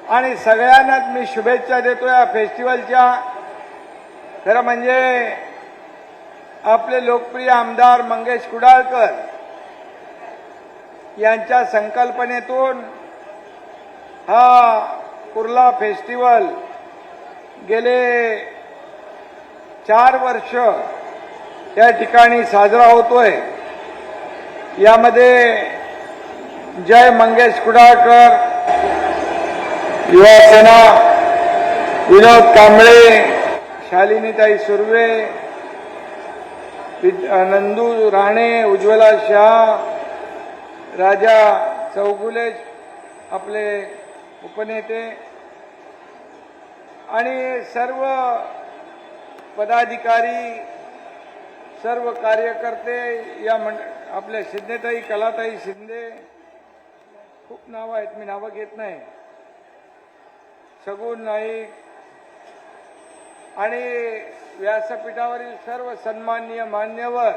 आणि सगळ्यांनाच मी शुभेच्छा देतो या फेस्टिवलच्या। खरं म्हणजे आपले लोकप्रिय आमदार मंगेश कुडाळकर यांच्या संकल्पनेतून हा कुर्ला फेस्टिवल गेले 4 वर्ष त्या ठिकाणी साजरा होतोय। यामध्ये जय मंगेश कुडाळकर, युवा सेना, विनोद कांबळे, शालिनीताई सुर्वे, नंदू राणे, उज्ज्वला शाह, राजा चौगुले आपले उपनेते आणि सर्व पदाधिकारी, सर्व कार्यकर्ते या आपल्या शिंदेताई, कलाताई शिंदे, खूप नावं आहेत, मी नावं घेत नाही, शगुन नाईक आणि व्यासपीठावरील सर्व सन्माननीय मान्यवर।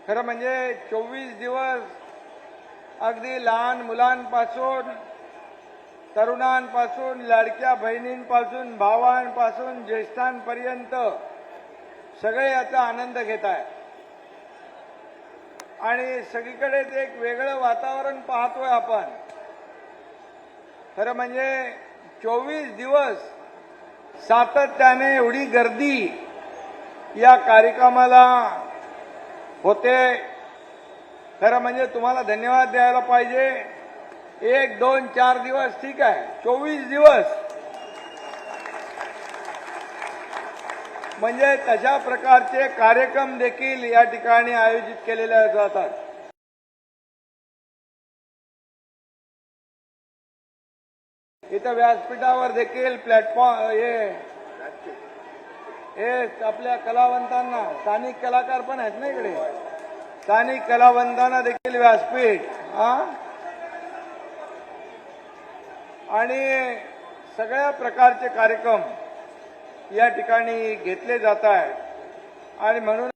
खरं म्हणजे 24 दिवस अगदी लहान मुलांपासून, तरुणांपासून, लाडक्या बहिणींपासून, भावांपासून, ज्येष्ठांपर्यंत सगळे याचा आनंद घेत आहेत आणि सगळीकडे एक वेगळं वातावरण पाहतोय आपण। खरं म्हणजे 24 दिवस सातत्याने एवढी गर्दी या कार्यक्रमाला होते। खरं म्हणजे तुम्हाला धन्यवाद द्यायला पाहिजे। 1, 2, 4 दिवस ठीक आहे, 24 दिवस म्हणजे तशा प्रकारचे कार्यक्रम देखील या ठिकाणी आयोजित केलेले जातात। इथं व्यासपीठावर देखील प्लॅटफॉर्म हे आपल्या कलावंतांना, स्थानिक कलाकार पण आहेत ना इकडे, स्थानिक कलावंतांना देखील व्यासपीठ आणि सगळ्या प्रकारचे कार्यक्रम या ठिकाणी घेतले जात आहेत आणि म्हणून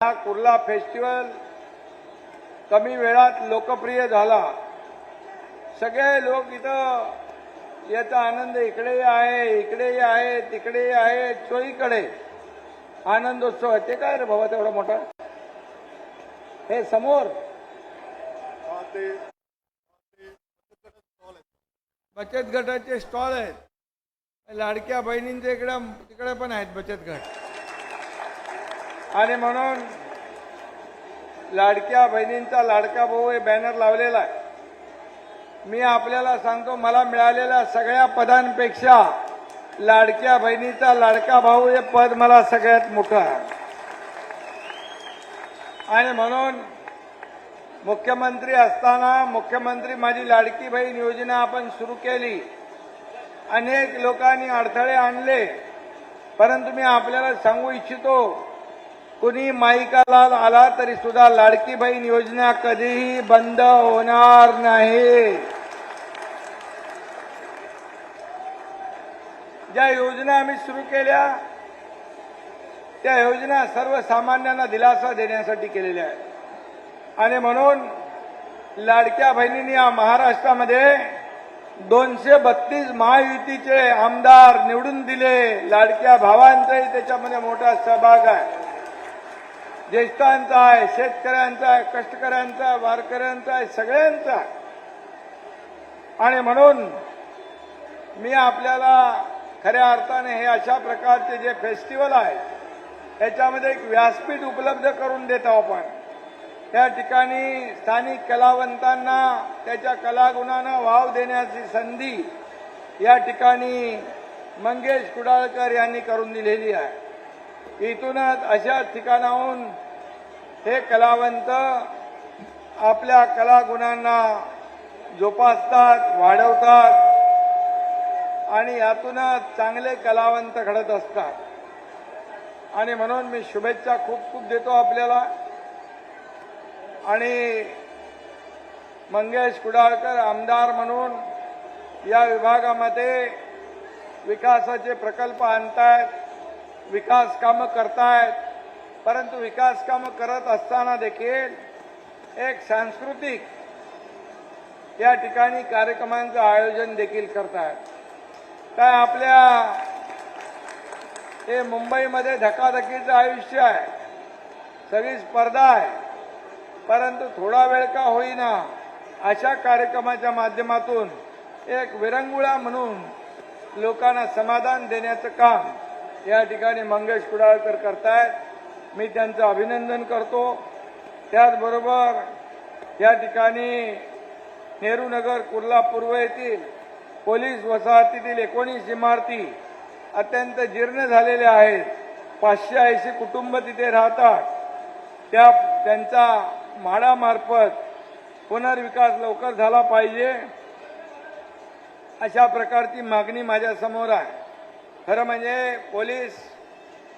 हा कुर्ला फेस्टिवल कमी वेळात लोकप्रिय झाला। सगळे लोक इथं याचा आनंद इकडे आहे, इकडे आहे, तिकडे आहे, चोहीकडे आनंदोत्सव। ते काय रे बाबा तेवढा मोठा, हे समोर बचत गटाचे स्टॉल आहेत, लाडक्या बहिणींचे तिकडे पण आहेत बचत गट आणि म्हणून लाडक्या बहिणींचा लाडका भाऊ हे बॅनर लावलेला आहे। मी आपल्याला सांगतो, मला मिळालेल्या सगळ्या पदांपेक्षा लाडक्या बहिणीचा लाडका भाऊ हे पद मला सगळ्यात मोठं आहे आणि म्हणून मुख्यमंत्री असताना मुख्यमंत्री माझी लाडकी बहीण योजना आपण सुरू केली। अनेक लोकांनी अडथळे आणले, परंतु मी आपल्याला सांगू इच्छितो, कुणी माईकाला आला तरी सुद्धा लाडकी बहीण योजना कधीही बंद होणार नाही। ज्या योजना आम्ही सुरू केल्या त्या योजना सर्वसामान्यांना दिलासा देण्यासाठी केलेल्या आहेत आणि म्हणून लाडक्या बहिणींनी या महाराष्ट्रामध्ये 232 महायुतीचे आमदार निवडून दिले। लाडक्या भावांचाही त्याच्यामध्ये मोठा सहभाग आहे, ज्येष्ठांचा आहे, शेतकऱ्यांचा आहे, कष्टकऱ्यांचा आहे, वारकऱ्यांचा आहे, सगळ्यांचा आहे आणि म्हणून मी आपल्याला खऱ्या अर्थाने हे अशा प्रकारचे जे फेस्टिवल आहे त्याच्यामध्ये एक व्यासपीठ उपलब्ध करून देतो आपण। त्या ठिकाणी स्थानिक कलावंतांना त्याच्या कलागुणांना वाव देण्याची संधी या ठिकाणी मंगेश कुडाळकर यांनी करून दिलेली आहे। इथूनच अशा ठिकाणाहून हे कलावंत आपल्या कलागुणांना जोपासतात, वाढवतात आणि यातूनच चांगले कलावंत घडत असतात आणि म्हणून मी शुभेच्छा खूप खूप देतो आपल्याला। आणि मंगेश कुडाळकर आमदार म्हणून या विभागामध्ये विकासाचे प्रकल्प आणतायत, विकास कामं करतायत, परंतु विकास कामं करत असताना देखील एक सांस्कृतिक या ठिकाणी कार्यक्रमांचं आयोजन देखील करतात. काय आपल्या हे मुंबईमध्ये धकाधकीचं आयुष्य आहे, सगळी स्पर्धा आहे, परंतु थोडा वेळ का होईना अशा कार्यक्रमाच्या माध्यमातून एक विरंगुळा म्हणून लोकांना समाधान देण्याचं काम या ठिकाणी मंगेश कुडाळकर करतायत. मी त्यांचं अभिनंदन करतो. त्याचबरोबर या ठिकाणी नेहरू नगर कुर्ला पूर्व येथील पोलीस वसाहतीतील 19 इमारती अत्यंत जीर्ण झालेल्या आहेत. 580 कुटुंब तिथे राहतात. त्यांचा म्हाडामार्फत पुनर्विकास लवकर झाला पाहिजे अशा प्रकारची मागणी माझ्या समोर आहे. खरं म्हणजे पोलीस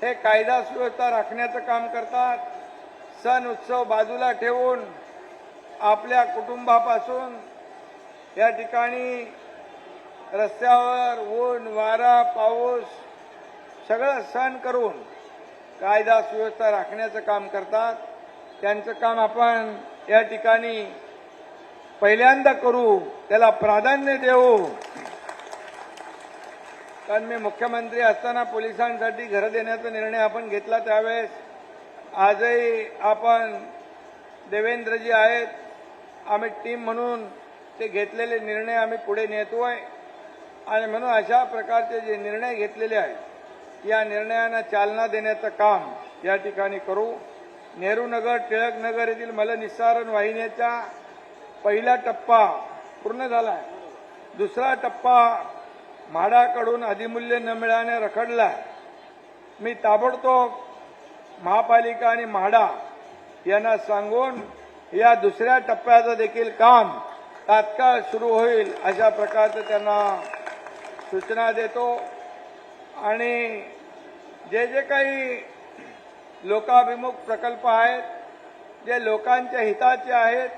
हे कायदा सुव्यवस्था राखण्याचं काम करतात. सण उत्सव बाजूला ठेवून आपल्या कुटुंबापासून या ठिकाणी रस्त्यावर ऊन वारा पाऊस सगळं सहन करून कायदा सुव्यवस्था राखण्याचं काम करतात. त्यांचं काम आपण या ठिकाणी पहिल्यांदा करू, त्याला प्राधान्य देऊ. कारण मी मुख्यमंत्री असताना पोलिसांसाठी घरं देण्याचा निर्णय आपण घेतला त्यावेळेस आजही आपण देवेंद्रजी आहेत, आम्ही टीम म्हणून ते घेतलेले निर्णय आम्ही पुढे नेतोय. आणि म्हणून अशा प्रकारचे जे निर्णय घेतलेले आहेत या निर्णयांना चालना देण्याचं काम या ठिकाणी करू. नेहरू नगर टिळक नगर येथील मलनिस्सारण वाहिन्याचा पहिला टप्पा पूर्ण झाला आहे. दुसरा टप्पा म्हाडाकडून अधिमूल्य न मिळाल्याने रखडला. मी ताबडतोब महापालिका आणि म्हाडा यांना सांगून या दुसऱ्या टप्प्याचं देखील काम तात्काळ सुरू होईल अशा प्रकारचं त्यांना सूचना देतो. आणि जे जे काही लोकाभिमुख प्रकल्प आहेत, जे लोकांच्या हिताचे आहेत,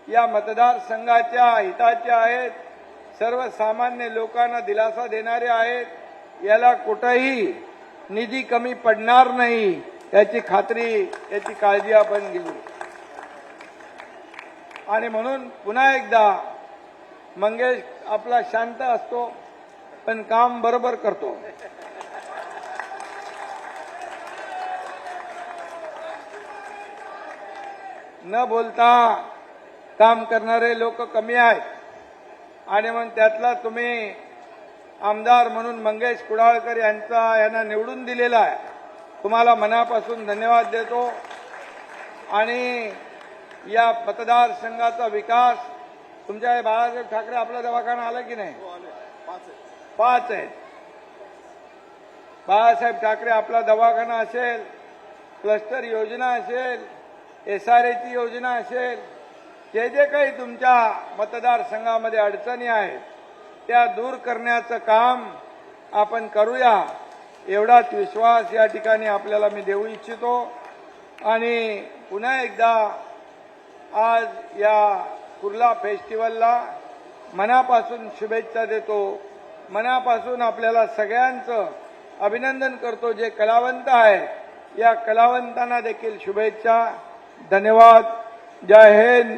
या मतदारसंघाच्या हिताचे आहेत, सर्वसामान्य लोकांना दिलासा देणारे आहेत, याला कुठेही निधी कमी पडणार नाही याची खात्री, याची काळजी आपण घेऊ. आणि म्हणून पुन्हा एकदा मंगेश आपला शांत असतो पण काम बरोबर करतो. न बोलता काम करणारे लोक कमी आहेत. आणि म्हणून त्यातला तुम्ही आमदार म्हणून मंगेश कुडाळकर यांना निवडून दिलेला आहे. तुम्हाला मनापासून धन्यवाद देतो. आणि या मतदारसंघाचा विकास तुमच्या बाळासाहेब ठाकरे आपला दवाखाना आला की नाही? 5 आहेत. बाळासाहेब ठाकरे आपला दवाखाना असेल, क्लस्टर योजना असेल, SRAची योजना असेल, जे जे काही तुमच्या मतदारसंघामध्ये अडचणी आहेत त्या दूर करण्याचं काम आपण करूया एवढाच विश्वास या ठिकाणी आपल्याला मी देऊ इच्छितो. आणि पुन्हा एकदा आज या कुर्ला फेस्टिवलला मनापासून शुभेच्छा देतो. मनापासून आपल्याला सगळ्यांचं अभिनंदन करतो. जे कलावंत आहेत या कलावंतांना देखील शुभेच्छा. धन्यवाद. जय हिंद,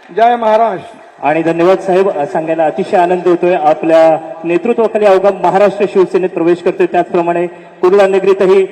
जय महाराष्ट्र. आणि धन्यवाद साहेब. सांगायला अतिशय आनंद होतोय. आपल्या नेतृत्वाखाली अवघा महाराष्ट्र शिवसेनेत प्रवेश करतोय. त्याचप्रमाणे कुर्ला नगरीतही